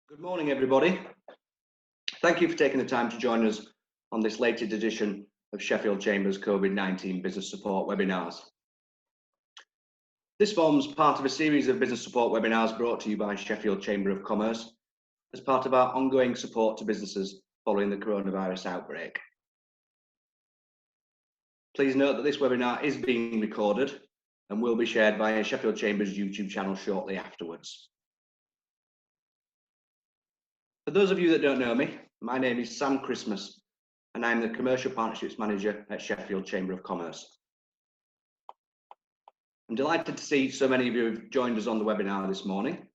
Good morning, everybody. Thank you for taking the time to join us on this latest edition of Sheffield Chamber's COVID-19 Business Support webinars. This forms part of a series of business support webinars brought to you by Sheffield Chamber of Commerce as part of our ongoing support to businesses following the coronavirus outbreak. Please note that this webinar is being recorded and will be shared via Sheffield Chamber's YouTube channel shortly afterwards. For those of you that don't know me, my name is Sam Christmas and I'm the Commercial Partnerships Manager at Sheffield Chamber of Commerce. I'm delighted to see so many of you have joined us on the webinar this morning.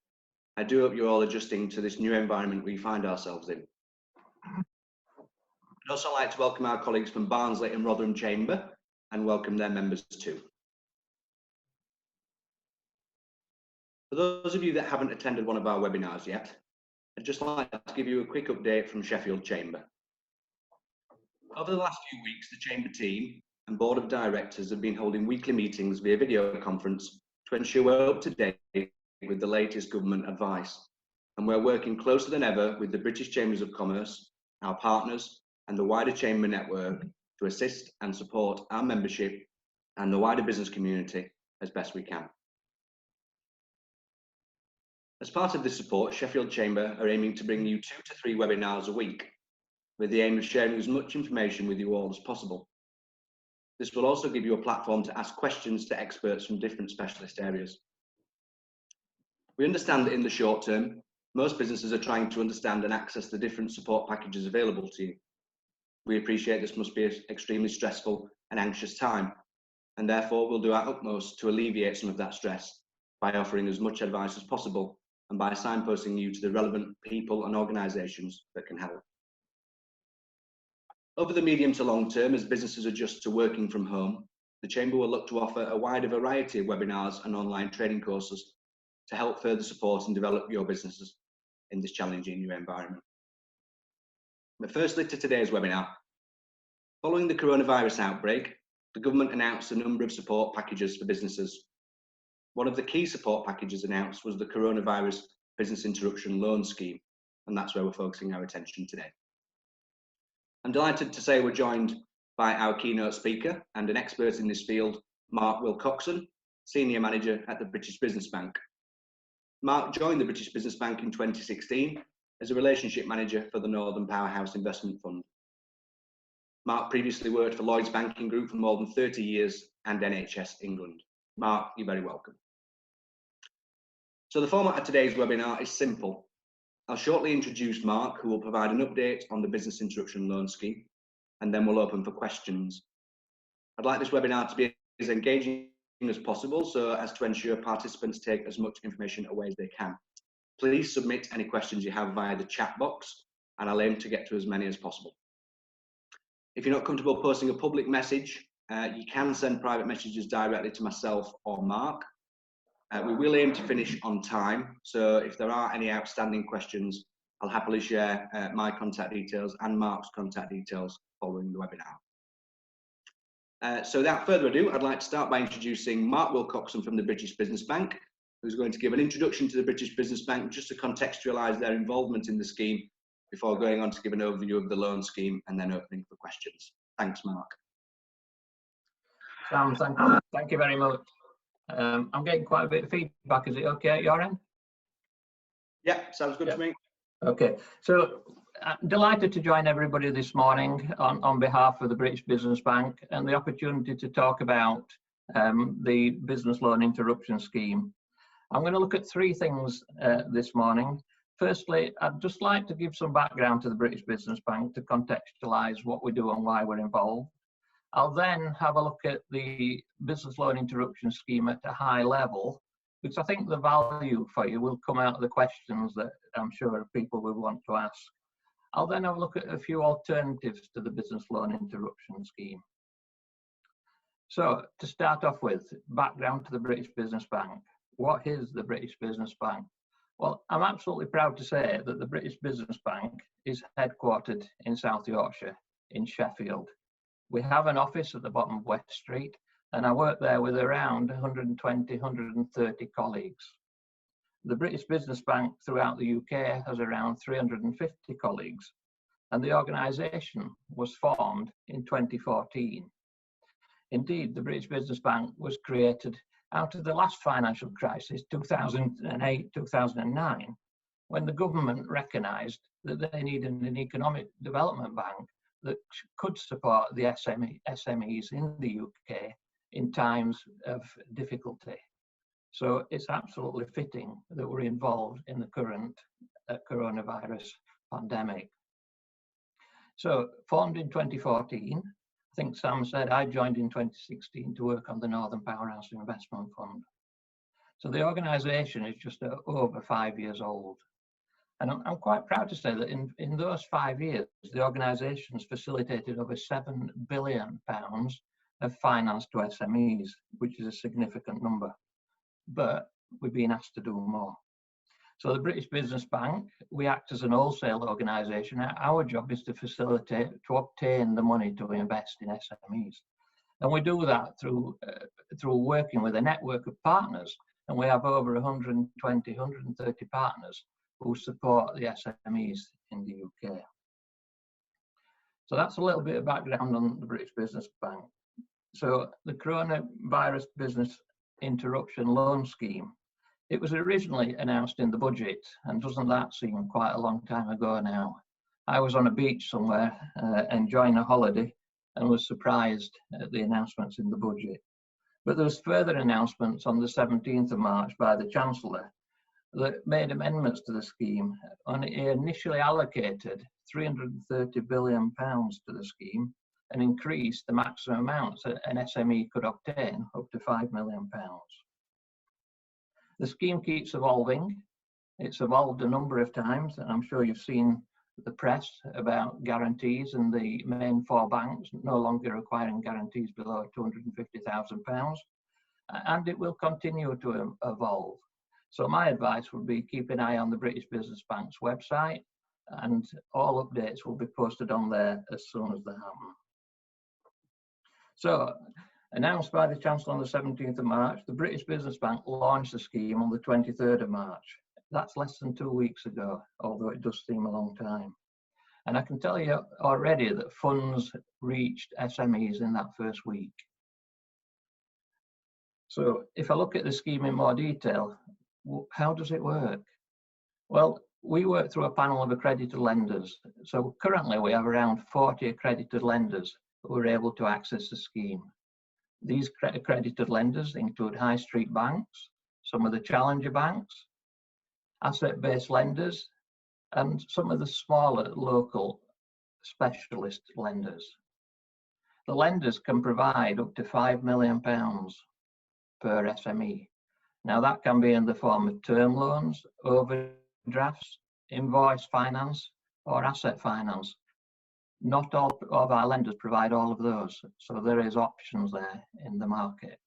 I do hope you're all adjusting to this new environment we find ourselves in. I'd also like to welcome our colleagues from Barnsley and Rotherham Chamber and welcome their members too. For those of you that haven't attended one of our webinars yet, I'd just like to give you a quick update from Sheffield Chamber. Over the last few weeks, the Chamber team and Board of Directors have been holding weekly meetings via video conference to ensure we're up to date with the latest government advice. And we're working closer than ever with the British Chambers of Commerce, our partners, and the wider Chamber network to assist and support our membership and the wider business community as best we can. As part of this support, Sheffield Chamber are aiming to bring you 2 to 3 webinars a week with the aim of sharing as much information with you all as possible. This will also give you a platform to ask questions to experts from different specialist areas. We understand that in the short term, most businesses are trying to understand and access the different support packages available to you. We appreciate this must be an extremely stressful and anxious time, and therefore we'll do our utmost to alleviate some of that stress by offering as much advice as possible and by signposting you to the relevant people and organisations that can help. Over the medium to long term, as businesses adjust to working from home, the Chamber will look to offer a wider variety of webinars and online training courses to help further support and develop your businesses in this challenging new environment. But firstly, to today's webinar. Following the coronavirus outbreak, the government announced a number of support packages for businesses. One of the key support packages announced was the Coronavirus Business Interruption Loan Scheme, and that's where we're focusing our attention today. I'm delighted to say we're joined by our keynote speaker and an expert in this field, Mark Wilcoxon, Senior Manager at the British Business Bank. Mark joined the British Business Bank in 2016 as a Relationship Manager for the Northern Powerhouse Investment Fund. Mark previously worked for Lloyds Banking Group for more than 30 years and NHS England. Mark, you're very welcome. So the format of today's webinar is simple. I'll shortly introduce Mark, who will provide an update on the Business Interruption Loan Scheme, and then we'll open for questions. I'd like this webinar to be as engaging as possible, so as to ensure participants take as much information away as they can. Please submit any questions you have via the chat box, and I'll aim to get to as many as possible. If you're not comfortable posting a public message, you can send private messages directly to myself or Mark. We will aim to finish on time, so if there are any outstanding questions, I'll happily share my contact details and Mark's contact details following the webinar. So without further ado, I'd like to start by introducing Mark Wilcoxon from the British Business Bank, who's going to give an introduction to the British Business Bank just to contextualise their involvement in the scheme before going on to give an overview of the loan scheme and then opening for questions. Thanks, Mark. Sam, thank you very much. I'm getting quite a bit of feedback. Is it okay at your end? Yeah, sounds good to me. Okay, so I'm delighted to join everybody this morning on behalf of the British Business Bank and the opportunity to talk about the Business Loan Interruption Scheme. I'm going to look at 3 things this morning. Firstly, I'd just like to give some background to the British Business Bank to contextualise what we do and why we're involved. I'll then have a look at the Business Loan Interruption Scheme at a high level, because I think the value for you will come out of the questions that I'm sure people will want to ask. I'll then have a look at a few alternatives to the Business Loan Interruption Scheme. So, to start off with, background to the British Business Bank. What is the British Business Bank? Well, I'm absolutely proud to say that the British Business Bank is headquartered in South Yorkshire, in Sheffield. We have an office at the bottom of West Street, and I work there with around 120, 130 colleagues. The British Business Bank throughout the UK has around 350 colleagues, and the organisation was formed in 2014. Indeed, the British Business Bank was created out of the last financial crisis, 2008-2009, when the government recognised that they needed an economic development bank that could support the SMEs in the UK in times of difficulty. So it's absolutely fitting that we're involved in the current coronavirus pandemic. So formed in 2014, I think Sam said I joined in 2016 to work on the Northern Powerhouse Investment Fund. So the organisation is just over 5 years old. And I'm quite proud to say that in those 5 years, the organisation has facilitated over £7 billion of finance to SMEs, which is a significant number. But we've been asked to do more. So the British Business Bank, we act as an wholesale organisation. Our job is to facilitate, to obtain the money to invest in SMEs. And we do that through working with a network of partners. And we have over 120, 130 partners who support the SMEs in the UK. So that's a little bit of background on the British Business Bank. So the Coronavirus Business Interruption Loan Scheme, it was originally announced in the budget, and doesn't that seem quite a long time ago now? I was on a beach somewhere enjoying a holiday and was surprised at the announcements in the budget. But there was further announcements on the 17th of March by the Chancellor that made amendments to the scheme, and it initially allocated £330 billion to the scheme and increased the maximum amounts that an SME could obtain up to £5 million. The scheme keeps evolving. It's evolved a number of times, and I'm sure you've seen the press about guarantees, and the main four banks no longer requiring guarantees below £250,000, and it will continue to evolve. So my advice would be keep an eye on the British Business Bank's website, and all updates will be posted on there as soon as they happen. So, announced by the Chancellor on the 17th of March, the British Business Bank launched the scheme on the 23rd of March. That's less than 2 weeks ago, although it does seem a long time. And I can tell you already that funds reached SMEs in that first week. So if I look at the scheme in more detail, how does it work? Well, we work through a panel of accredited lenders. So currently we have around 40 accredited lenders who are able to access the scheme. These accredited lenders include high street banks, some of the challenger banks, asset-based lenders, and some of the smaller local specialist lenders. The lenders can provide up to £5 million per SME. Now that can be in the form of term loans, overdrafts, invoice finance, or asset finance. Not all of our lenders provide all of those, so there is options there in the market.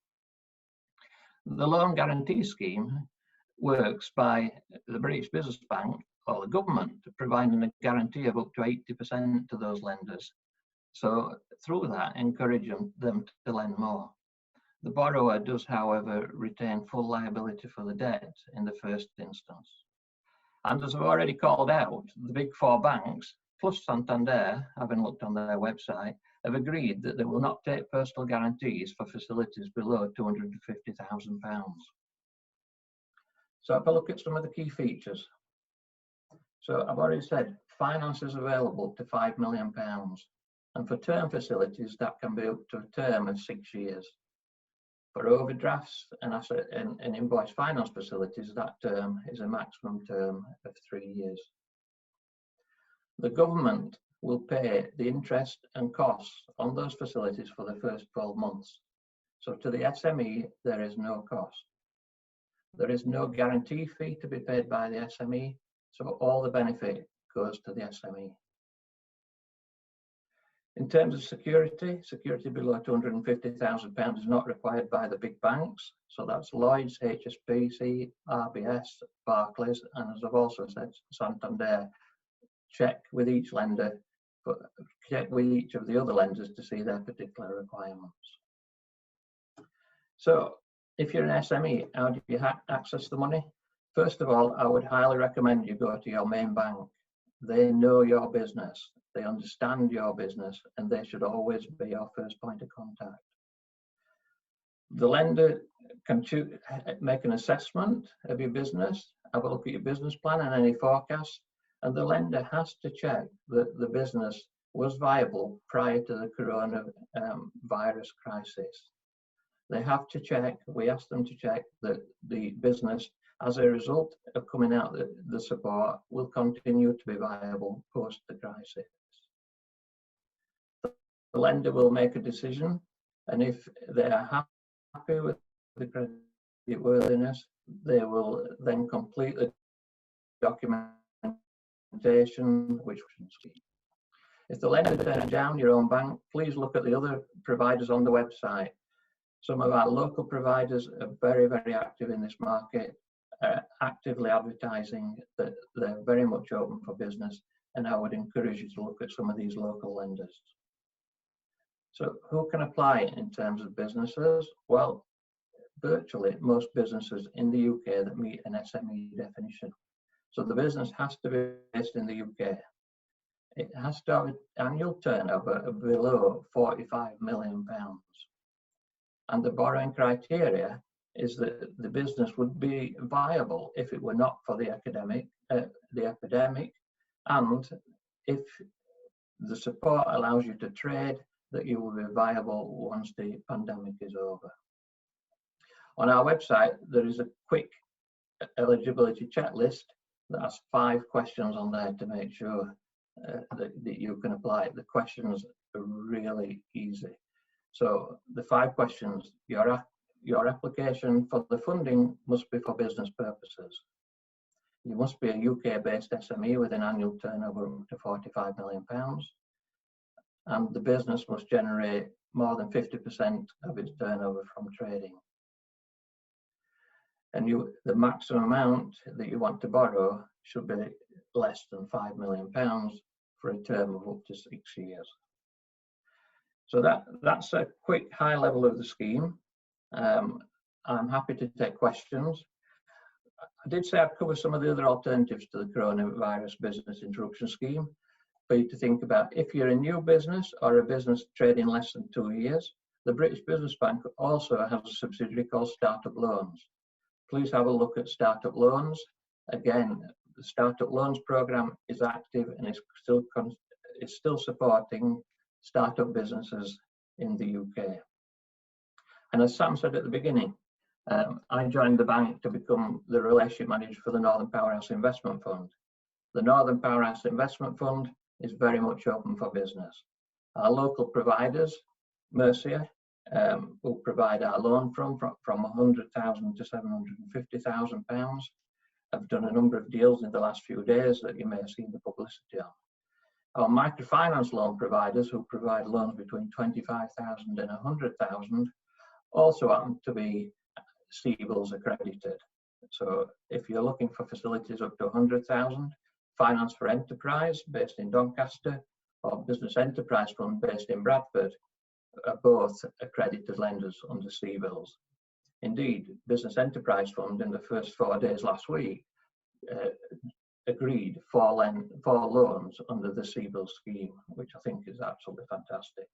The loan guarantee scheme works by the British Business Bank or the government providing a guarantee of up to 80% to those lenders. So through that, encouraging them to lend more. The borrower does, however, retain full liability for the debt in the first instance. And as I've already called out, the big four banks, plus Santander, having looked on their website, have agreed that they will not take personal guarantees for facilities below £250,000. So if I look at some of the key features. So I've already said finance is available to £5 million. And for term facilities, that can be up to a term of 6 years. For overdrafts and asset and invoice finance facilities, that term is a maximum term of 3 years. The government will pay the interest and costs on those facilities for the first 12 months. So to the SME, there is no cost. There is no guarantee fee to be paid by the SME, so all the benefit goes to the SME. In terms of security below £250,000 is not required by the big banks. So that's Lloyds, HSBC, RBS, Barclays, and as I've also said, Santander. Check with each lender, but check with each of the other lenders to see their particular requirements. So if you're an SME, how do you access the money? First of all, I would highly recommend you go to your main bank. They know your business, they understand your business, and they should always be your first point of contact. The lender can make an assessment of your business, have a look at your business plan and any forecasts, and the lender has to check that the business was viable prior to the coronavirus crisis. They have to check, we ask them to check that the business, as a result of coming out the support, will continue to be viable post the crisis. The lender will make a decision, and if they are happy with the creditworthiness, they will then complete the documentation, which if the lender turns down your own bank, please look at the other providers on the website. Some of our local providers are very, very active in this market, actively advertising that they're very much open for business, and I would encourage you to look at some of these local lenders. So who can apply in terms of businesses? Well, virtually most businesses in the UK that meet an SME definition. So the business has to be based in the UK. It has to have an annual turnover of below £45 million. And the borrowing criteria is that the business would be viable if it were not for the epidemic, and if the support allows you to trade, that you will be viable once the pandemic is over. On our website, there is a quick eligibility checklist that has 5 questions on there to make sure that you can apply. The questions are really easy. So the 5 questions: your application for the funding must be for business purposes. You must be a UK-based SME with an annual turnover up to £45 million. And the business must generate more than 50% of its turnover from trading. And the maximum amount that you want to borrow should be less than £5 million for a term of up to 6 years. So that's a quick high level of the scheme. I'm happy to take questions. I did say I'd cover some of the other alternatives to the coronavirus business interruption scheme for you to think about. If you're a new business or a business trading less than 2 years, the British Business Bank also has a subsidiary called Startup Loans. Please have a look at Startup Loans. Again, the Startup Loans programme is active and is still supporting startup businesses in the UK. And as Sam said at the beginning, I joined the bank to become the relationship manager for the Northern Powerhouse Investment Fund. The Northern Powerhouse Investment Fund is very much open for business. Our local providers, Mercia, will provide our loan from £100,000 to £750,000. I've done a number of deals in the last few days that you may have seen the publicity on. Our microfinance loan providers, who provide loans between £25,000 and £100,000, also happen to be CBILS accredited. So if you're looking for facilities up to £100,000, Finance for Enterprise based in Doncaster or Business Enterprise Fund based in Bradford are both accredited lenders under CBILS. Indeed, Business Enterprise Fund in the first 4 days last week agreed 4 loans under the CBILS scheme, which I think is absolutely fantastic.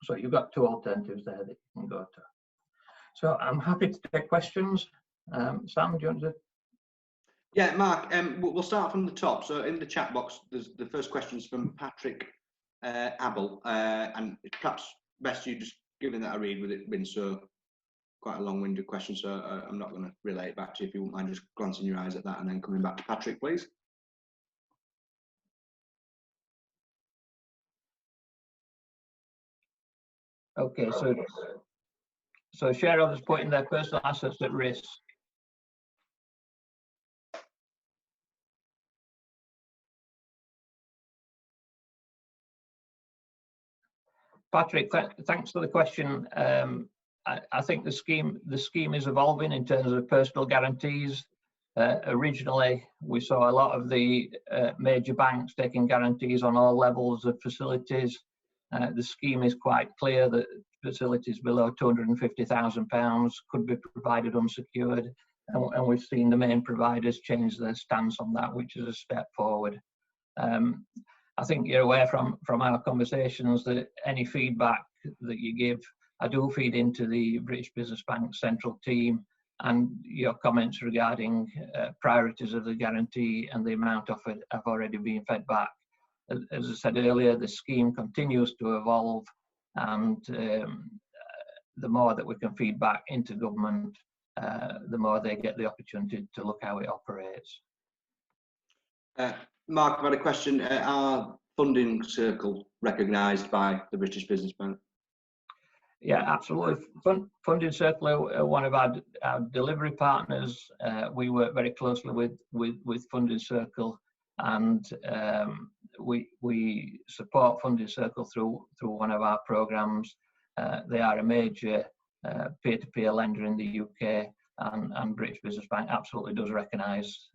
So you've got 2 alternatives there that you can go to. So I'm happy to take questions. Sam, do you want to? Yeah, Mark, we'll start from the top. So in the chat box, there's the first question is from Patrick Abel, and it's perhaps best you just giving that a read with it being so quite a long-winded question, so I'm not going to relay it back to you. If you wouldn't mind just glancing your eyes at that and then coming back to Patrick, please. Okay, so shareholders putting their personal assets at risk. Patrick, thanks for the question. I think the scheme is evolving in terms of personal guarantees. Originally, we saw a lot of the major banks taking guarantees on all levels of facilities. The scheme is quite clear that facilities below £250,000 could be provided unsecured. and we've seen the main providers change their stance on that, which is a step forward. I think you're aware from our conversations that any feedback that you give, I do feed into the British Business Bank central team, and your comments regarding priorities of the guarantee and the amount offered have already been fed back. As I said earlier, the scheme continues to evolve, and the more that we can feed back into government, the more they get the opportunity to look how it operates. Mark, I've had a question. Are Funding Circle recognised by the British Business Bank? Yeah, absolutely. Funding Circle are one of our delivery partners. We work very closely with Funding Circle, and we support Funding Circle through one of our programs. They are a major peer-to-peer lender in the UK, and British Business Bank absolutely does recognise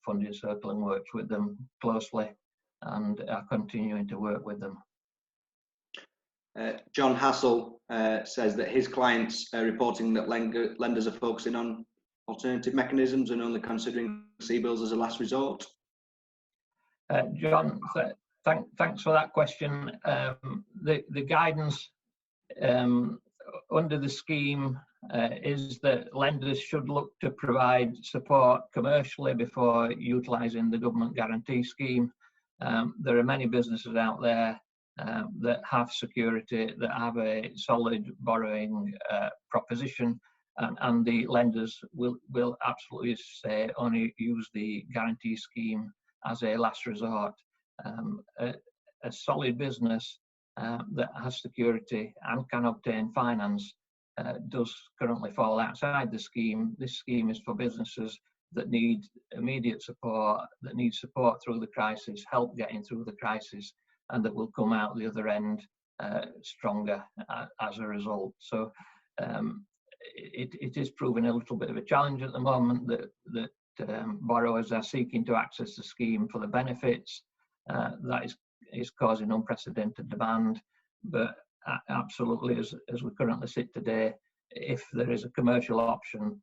Funding Circle and works with them closely, and are continuing to work with them. John Hassel says that his clients are reporting that lenders are focusing on alternative mechanisms and only considering CBILS as a last resort. John, thanks for that question. The guidance under the scheme is that lenders should look to provide support commercially before utilising the government guarantee scheme. There are many businesses out there that have security, that have a solid borrowing proposition, and the lenders will absolutely say only use the guarantee scheme as a last resort. A solid business that has security and can obtain finance does currently fall outside the scheme. This scheme is for businesses that need immediate support, that need support through the crisis, help getting through the crisis, and that will come out the other end stronger as a result. So it is proving a little bit of a challenge at the moment that borrowers are seeking to access the scheme for the benefits. That is causing unprecedented demand, but absolutely, as we currently sit today, if there is a commercial option,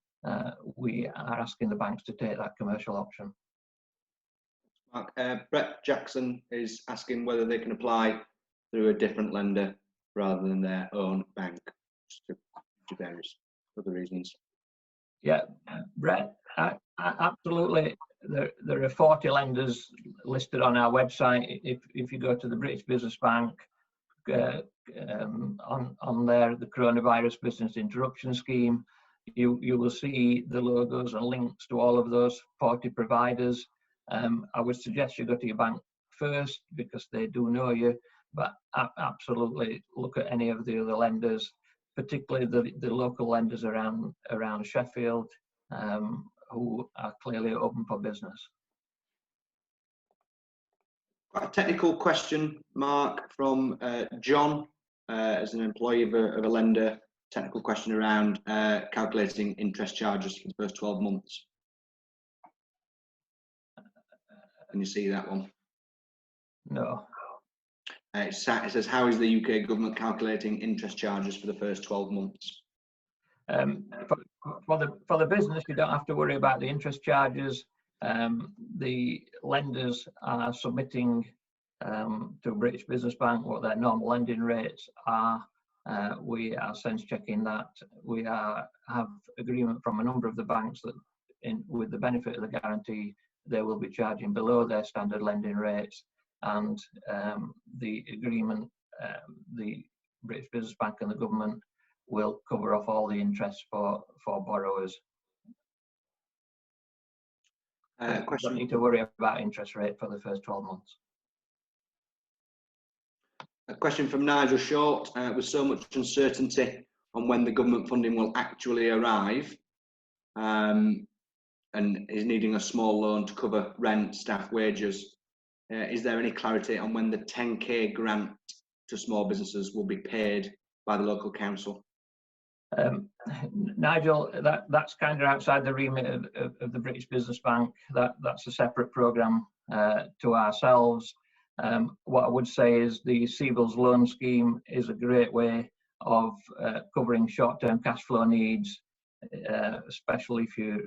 we are asking the banks to take that commercial option. Mark, Brett Jackson is asking whether they can apply through a different lender rather than their own bank, for various other reasons. Yeah, Brett, absolutely. There are 40 lenders listed on our website. If you go to the British Business Bank, on there, the Coronavirus Business Interruption Scheme, you will see the logos and links to all of those 40 providers. I would suggest you go to your bank first because they do know you, but absolutely look at any of the other lenders, particularly the local lenders around Sheffield, who are clearly open for business. Quite a technical question, Mark, from John, as an employee of a lender. Technical question around calculating interest charges for the first 12 months. Can you see that one? No. It says, how is the UK government calculating interest charges for the first 12 months? For the business, you don't have to worry about the interest charges. The lenders are submitting to British Business Bank what their normal lending rates are. We are sense checking that. We have agreement from a number of the banks that with the benefit of the guarantee, they will be charging below their standard lending rates, and the agreement, the British Business Bank and the government will cover off all the interest for borrowers. Don't need to worry about interest rate for the first 12 months. A question from Nigel Short. With so much uncertainty on when the government funding will actually arrive, and is needing a small loan to cover rent, staff wages, is there any clarity on when the 10k grant to small businesses will be paid by the local council? Nigel, that's kind of outside the remit of the British Business Bank. That's a separate programme to ourselves. What I would say is the CBILS loan scheme is a great way of covering short-term cash flow needs especially if you're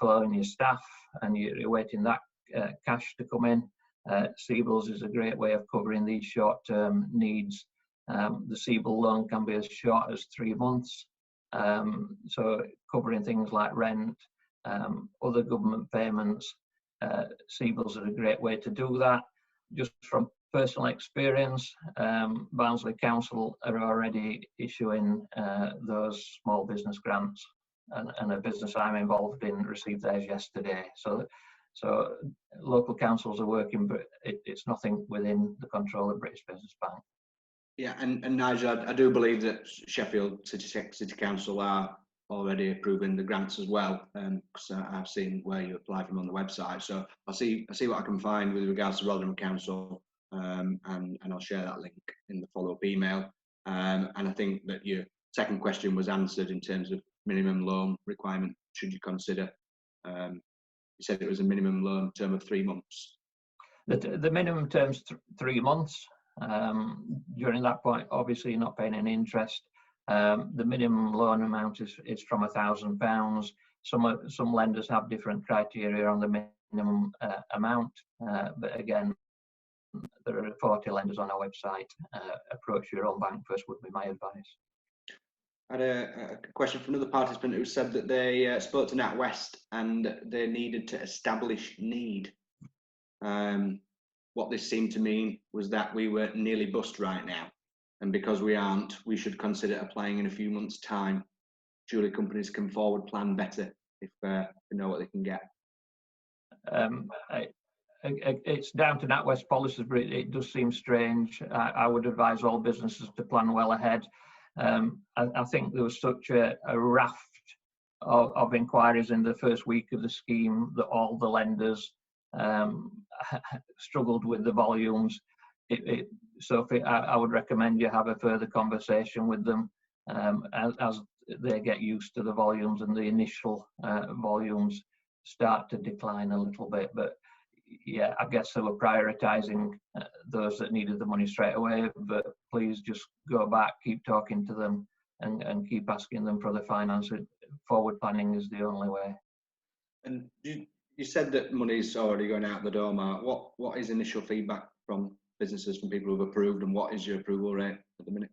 following your staff and you're waiting that cash to come in. CBILS is a great way of covering these short-term needs. The CBIL loan can be as short as 3 months, so covering things like rent, other government payments. CBILS are a great way to do that. Just from personal experience, Barnsley Council are already issuing those small business grants, and a business I'm involved in received theirs yesterday. So local councils are working, but it's nothing within the control of British Business Bank. Yeah, and Nigel, I do believe that Sheffield City Council are already approving the grants as well, because I've seen where you apply for them on the website. So I'll see what I can find with regards to Rotherham Council, and I'll share that link in the follow-up email. And I think that your second question was answered in terms of minimum loan requirement. Should you consider? You said it was a minimum loan term of 3 months. The minimum term's 3 months. During that point, obviously, you're not paying any interest. The minimum loan amount is from £1,000. Some lenders have different criteria on the minimum amount, but again, there are 40 lenders on our website. Approach your own bank first would be my advice. I had a question from another participant who said that they spoke to NatWest and they needed to establish need. What this seemed to mean was that we were nearly bust right now, and because we aren't, we should consider applying in a few months' time. Surely companies can forward plan better if they know what they can get. It's down to NatWest policies, but it does seem strange. I would advise all businesses to plan well ahead. I think there was such a raft of inquiries in the first week of the scheme that all the lenders struggled with the volumes. So I would recommend you have a further conversation with them as they get used to the volumes and the initial volumes start to decline a little bit. But yeah, I guess they were prioritising those that needed the money straight away. But please just go back, keep talking to them, and keep asking them for the finance. Forward planning is the only way. And you said that money's already going out the door, Mark. What is initial feedback from businesses, from people who've approved, and what is your approval rate at the minute?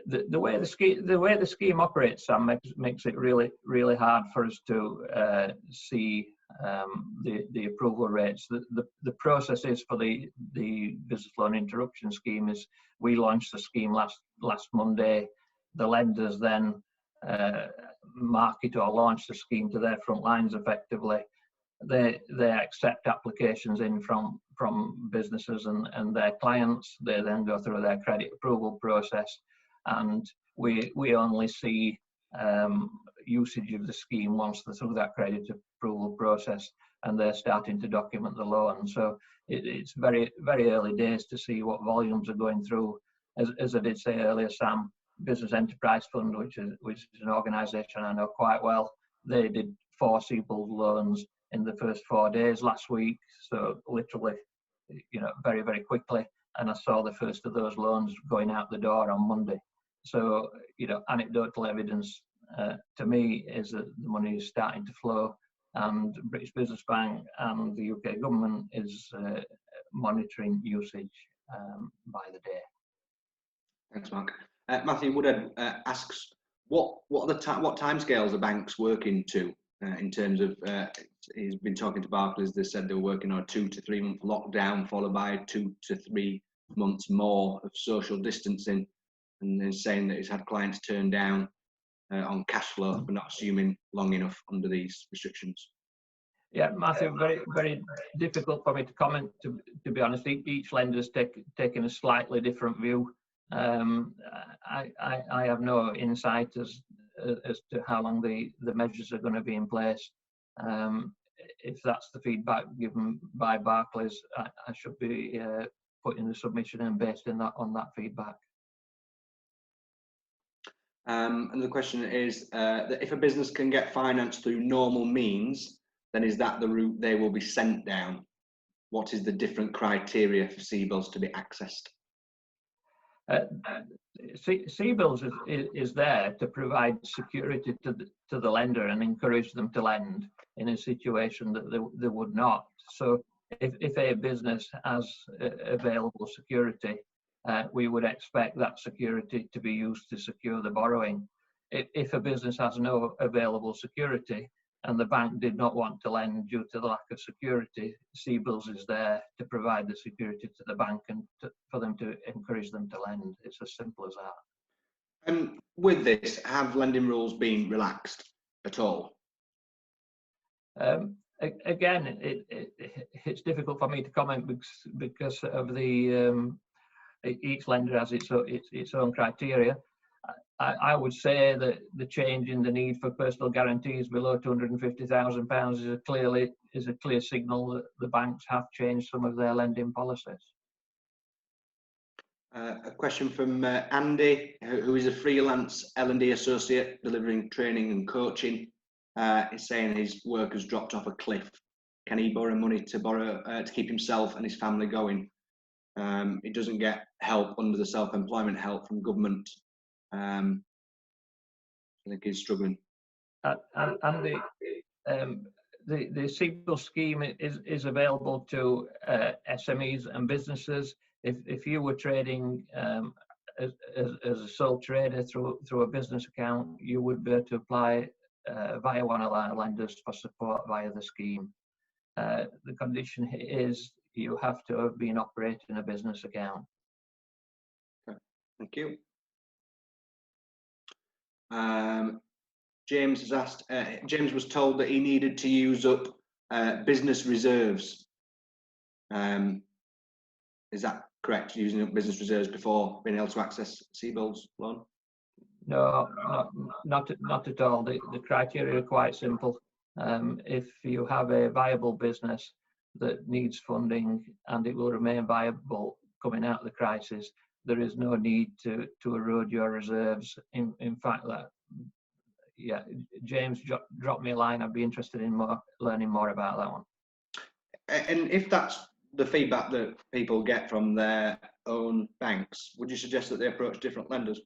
The way the scheme operates, Sam, makes it really hard for us to see the approval rates. The process is for the business loan interruption scheme is we launched the scheme last Monday. The lenders then market or launch the scheme to their front lines effectively. They accept applications in from businesses and their clients. They then go through their credit approval process, and we only see usage of the scheme once they're through that credit approval process and they're starting to document the loan. So it's very early days to see what volumes are going through. As I did say earlier, Sam, Business Enterprise Fund, which is an organisation I know quite well, they did 4 CBILS loans in the first 4 days last week, so literally, very quickly. And I saw the first of those loans going out the door on Monday. So, anecdotal evidence to me is that the money is starting to flow, and British Business Bank and the UK government is monitoring usage by the day. Thanks, Mark. Matthew Woodhead asks, what timescales are banks working to in terms of? He's been talking to Barclays. They said they were working on a 2 to 3 month lockdown, followed by 2 to 3 months more of social distancing, and then saying that he's had clients turn down on cash flow for not assuming long enough under these restrictions. Yeah, Matthew, very difficult for me to comment. To be honest, each lender's taken a slightly different view. I have no insight as to how long the measures are going to be in place. If that's the feedback given by Barclays, I should be putting the submission in based on that feedback. And the question is that if a business can get finance through normal means, then is that the route they will be sent down? What is the different criteria for CBILS to be accessed? CBILS is there to provide security to the lender and encourage them to lend in a situation that they would not. So if a business has available security, we would expect that security to be used to secure the borrowing. If a business has no available security and the bank did not want to lend due to the lack of security, CBILS is there to provide the security to the bank and for them to encourage them to lend. It's as simple as that. And with this, have lending rules been relaxed at all? Again, it's difficult for me to comment because of the each lender has its own criteria. I would say that the change in the need for personal guarantees below £250,000 is a clear signal that the banks have changed some of their lending policies. A question from Andy, who is a freelance L&D associate delivering training and coaching. He's saying his work has dropped off a cliff. Can he borrow money to keep himself and his family going? He doesn't get help under the self-employment help from government. I think he's struggling. And the CBILS scheme is available to SMEs and businesses. If you were trading as a sole trader through a business account, you would be able to apply via one of our lenders for support via the scheme. The condition is you have to have been operating a business account. Okay. Thank you. James has asked, James was told that he needed to use up business reserves. Is that correct, using up business reserves before being able to access CBILS loan? No, not at all. The criteria are quite simple. If you have a viable business that needs funding and it will remain viable coming out of the crisis, there is no need to erode your reserves. In fact, James dropped me a line. I'd be interested in learning more about that one. And if that's the feedback that people get from their own banks, would you suggest that they approach different lenders?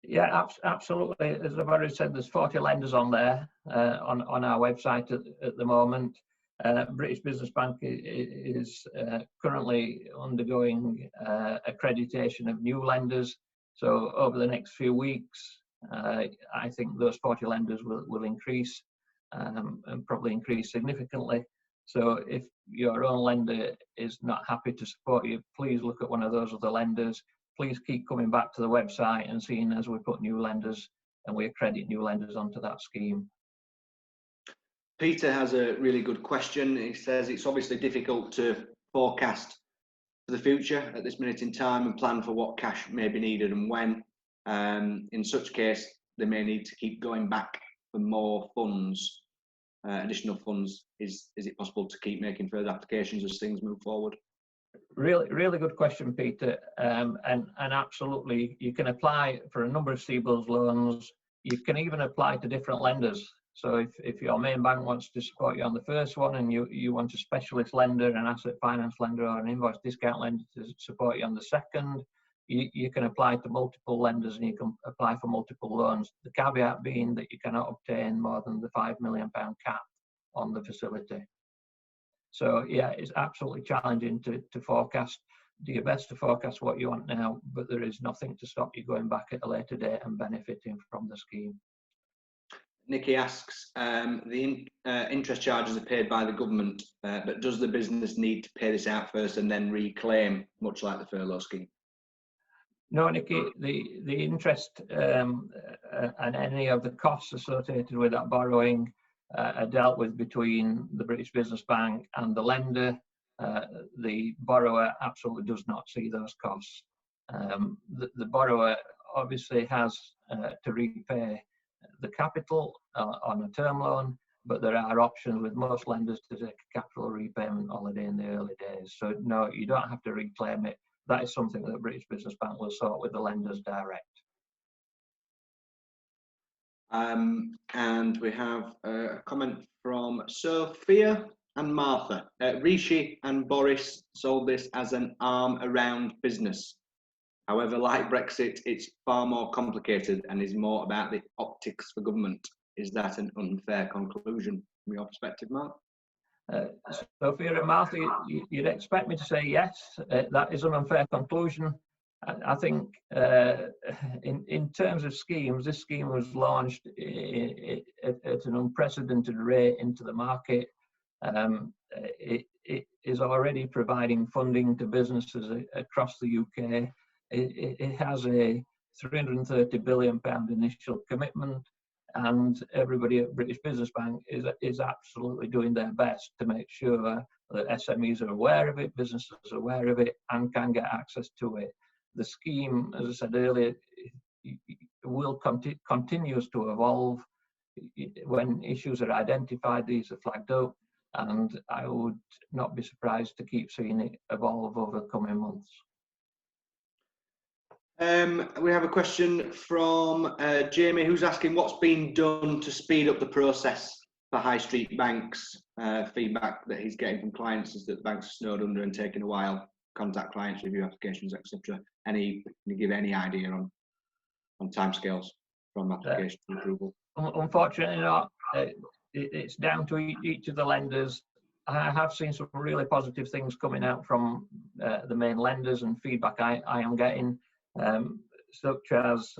Yeah, absolutely. As I've already said, there's 40 lenders on there on our website at the moment. British Business Bank is currently undergoing accreditation of new lenders. So over the next few weeks, I think those 40 lenders will increase and probably increase significantly. So if your own lender is not happy to support you, please look at one of those other lenders. Please keep coming back to the website and seeing as we put new lenders and we accredit new lenders onto that scheme. Peter has a really good question. He says it's obviously difficult to forecast for the future at this minute in time and plan for what cash may be needed and when. In such case, they may need to keep going back for more funds, additional funds. Is it possible to keep making further applications as things move forward? Really good question, Peter. And absolutely, you can apply for a number of CBILS loans. You can even apply to different lenders. So if your main bank wants to support you on the first one and you want a specialist lender, an asset finance lender or an invoice discount lender to support you on the second, you can apply to multiple lenders and you can apply for multiple loans. The caveat being that you cannot obtain more than the £5 million cap on the facility. So yeah, it's absolutely challenging to forecast. Do your best to forecast what you want now, but there is nothing to stop you going back at a later date and benefiting from the scheme. Nikki asks, the interest charges are paid by the government, but does the business need to pay this out first and then reclaim, much like the furlough scheme? No, Nikki, the interest and any of the costs associated with that borrowing are dealt with between the British Business Bank and the lender. The borrower absolutely does not see those costs. The borrower obviously has to repay the capital on a term loan, but there are options with most lenders to take a capital repayment holiday in the early days. So no, you don't have to reclaim it. That is something that the British Business Bank will sort with the lenders direct. And we have a comment from Sophia and Martha. Rishi and Boris sold this as an arm around business. However, like Brexit, it's far more complicated and is more about the optics for government. Is that an unfair conclusion from your perspective, Mark? Sophia and Martha, you'd expect me to say yes, that is an unfair conclusion. I think in terms of schemes, this scheme was launched at an unprecedented rate into the market. It is already providing funding to businesses across the UK. It has a £330 billion initial commitment, and everybody at British Business Bank is absolutely doing their best to make sure that SMEs are aware of it, businesses are aware of it, and can get access to it. The scheme, as I said earlier, will continues to evolve. When issues are identified, these are flagged up, and I would not be surprised to keep seeing it evolve over the coming months. We have a question from Jamie, who's asking what's been done to speed up the process for high street banks. Feedback that he's getting from clients is that the banks are snowed under and taking a while. Contact clients, review applications, etc. Can you give any idea on timescales from application to approval? Unfortunately not. It's down to each of the lenders. I have seen some really positive things coming out from the main lenders, and feedback I am getting, such as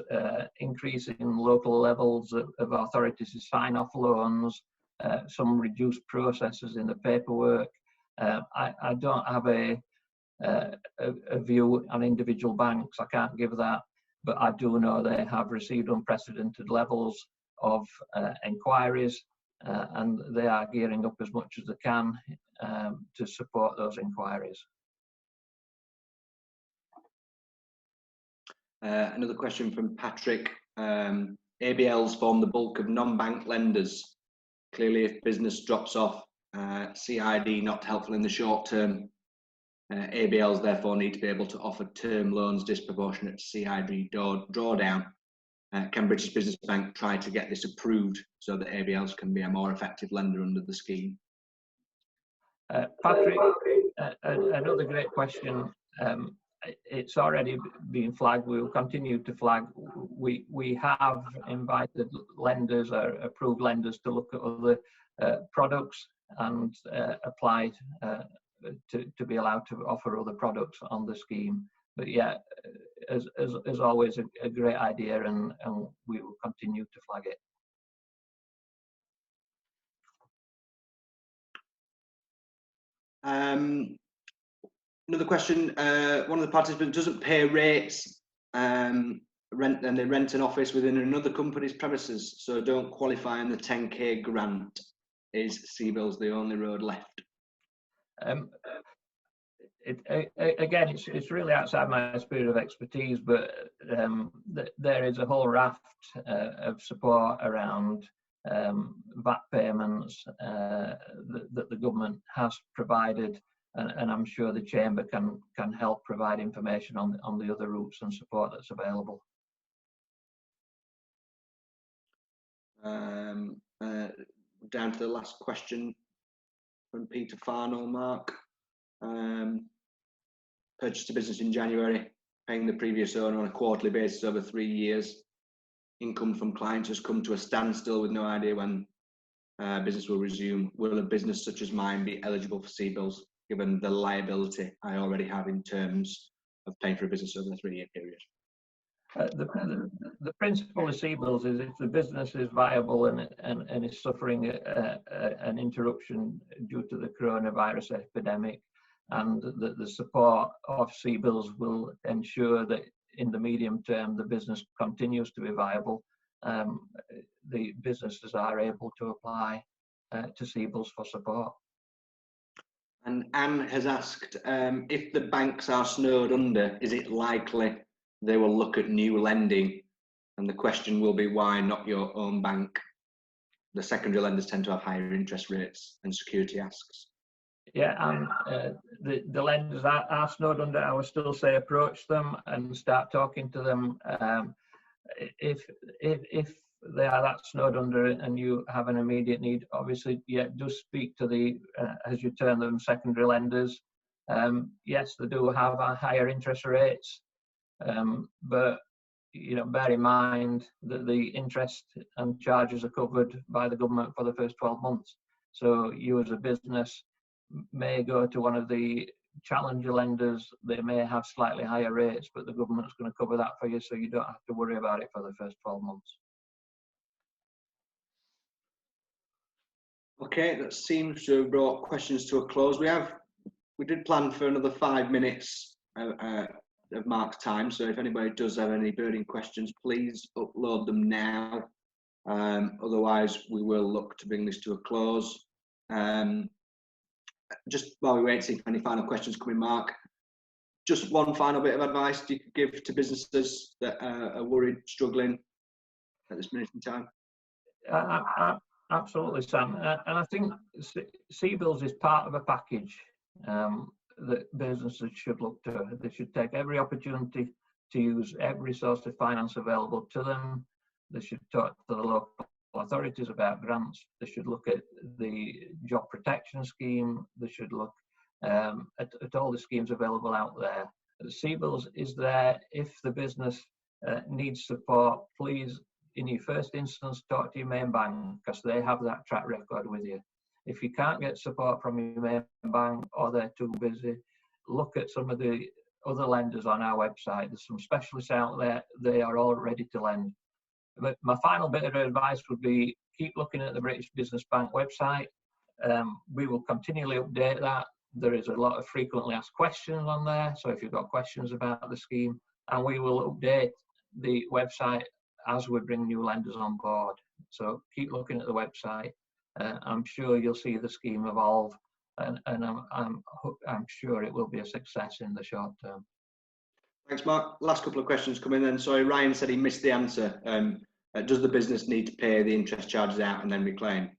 increasing local levels of authorities to sign off loans, some reduced processes in the paperwork. I don't have a view on individual banks. I can't give that, but I do know they have received unprecedented levels of inquiries, and they are gearing up as much as they can to support those inquiries. Another question from Patrick. ABLs form the bulk of non-bank lenders. Clearly, if business drops off, CID not helpful in the short term. ABLs therefore need to be able to offer term loans disproportionate to CID drawdown. Can British Business Bank try to get this approved so that ABLs can be a more effective lender under the scheme? Patrick, another great question. It's already been flagged. We will continue to flag. We have invited lenders or approved lenders to look at other products and apply to be allowed to offer other products on the scheme. But yeah, as always, a great idea, and we will continue to flag it. Another question, one of the participants doesn't pay rates, and they rent an office within another company's premises, so don't qualify in the 10k grant. Is CBILS the only road left? Again, it's really outside my sphere of expertise, but there is a whole raft of support around VAT payments that the government has provided, and I'm sure the Chamber can help provide information on the other routes and support that's available. Down to the last question from Peter Farnell, Mark. Purchased a business in January, paying the previous owner on a quarterly basis over 3 years. Income from clients has come to a standstill with no idea when business will resume. Will a business such as mine be eligible for CBILS, given the liability I already have in terms of paying for a business over a 3-year period? The principle of CBILS is if the business is viable and is suffering an interruption due to the coronavirus epidemic, and the support of CBILS will ensure that in the medium term the business continues to be viable, the businesses are able to apply to CBILS for support. And Anne has asked, if the banks are snowed under, is it likely they will look at new lending? And the question will be, why not your own bank? The secondary lenders tend to have higher interest rates and security asks. Yeah, and the lenders are snowed under. I would still say approach them and start talking to them. If they are that snowed under and you have an immediate need, obviously, yeah, just speak to the, as you term them, secondary lenders. Yes, they do have higher interest rates, But bear in mind that the interest and charges are covered by the government for the first 12 months. So you as a business may go to one of the challenger lenders. They may have slightly higher rates, but the government's going to cover that for you, so you don't have to worry about it for the first 12 months. Okay, that seems to have brought questions to a close. We did plan for another 5 minutes of Mark's time, so if anybody does have any burning questions, please upload them now. Otherwise, we will look to bring this to a close. Just while we wait to see if any final questions come in, Mark, just one final bit of advice you could give to businesses that are worried, struggling at this minute in time? Absolutely, Sam. And I think CBILS is part of a package that businesses should look to. They should take every opportunity to use every source of finance available to them. They should talk to the local authorities about grants. They should look at the job protection scheme. They should look at all the schemes available out there. CBILS is there if the business needs support. Please, in your first instance, talk to your main bank, because they have that track record with you. If you can't get support from your main bank or they're too busy, look at some of the other lenders on our website. There's some specialists out there. They are all ready to lend. But my final bit of advice would be keep looking at the British Business Bank website. We will continually update that. There is a lot of frequently asked questions on there. So if you've got questions about the scheme, and we will update the website as we bring new lenders on board. So keep looking at the website. I'm sure you'll see the scheme evolve, and I'm sure it will be a success in the short term. Thanks, Mark. Last couple of questions come in then. Sorry, Ryan said he missed the answer. Does the business need to pay the interest charges out and then reclaim?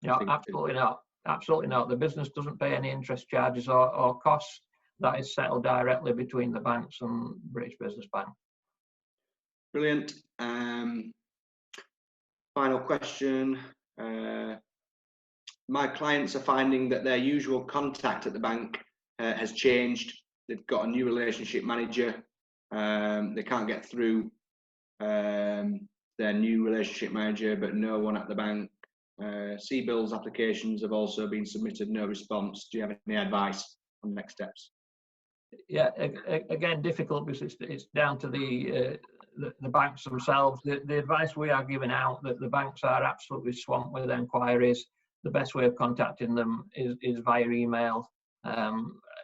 No, absolutely not. Absolutely not. The business doesn't pay any interest charges or costs. That is settled directly between the banks and British Business Bank. Brilliant. Final question. My clients are finding that their usual contact at the bank has changed. They've got a new relationship manager. They can't get through their new relationship manager, but no one at the bank. CBILS applications have also been submitted, no response. Do you have any advice on next steps? Yeah, again, difficult because it's down to the banks themselves. The advice we are giving out that the banks are absolutely swamped with enquiries. The best way of contacting them is via email.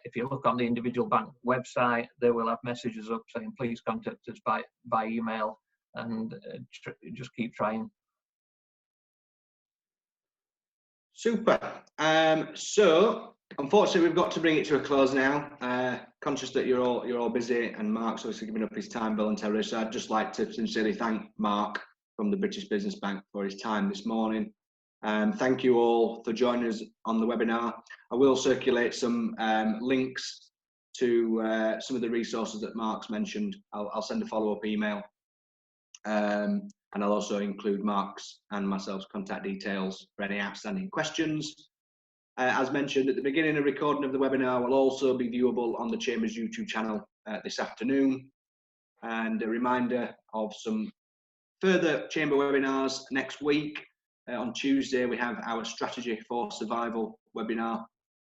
If you look on the individual bank website, they will have messages up saying, please contact us by email, and just keep trying. Super. So unfortunately, we've got to bring it to a close now. Conscious that you're all busy, and Mark's obviously giving up his time voluntarily. So I'd just like to sincerely thank Mark from the British Business Bank for his time this morning. Thank you all for joining us on the webinar. I will circulate some links to some of the resources that Mark's mentioned. I'll send a follow-up email, and I'll also include Mark's and myself's contact details for any outstanding questions. As mentioned at the beginning, a recording of the webinar will also be viewable on the Chamber's YouTube channel this afternoon. And a reminder of some further Chamber webinars next week. On Tuesday, we have our Strategy for Survival webinar.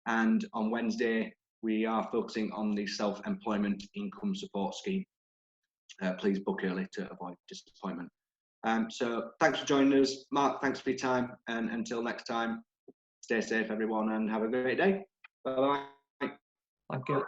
And on Wednesday, we are focusing on the Self-Employment Income Support Scheme. Please book early to avoid disappointment. So thanks for joining us. Mark, thanks for your time. And until next time, stay safe, everyone, and have a great day. Bye-bye. Thank you.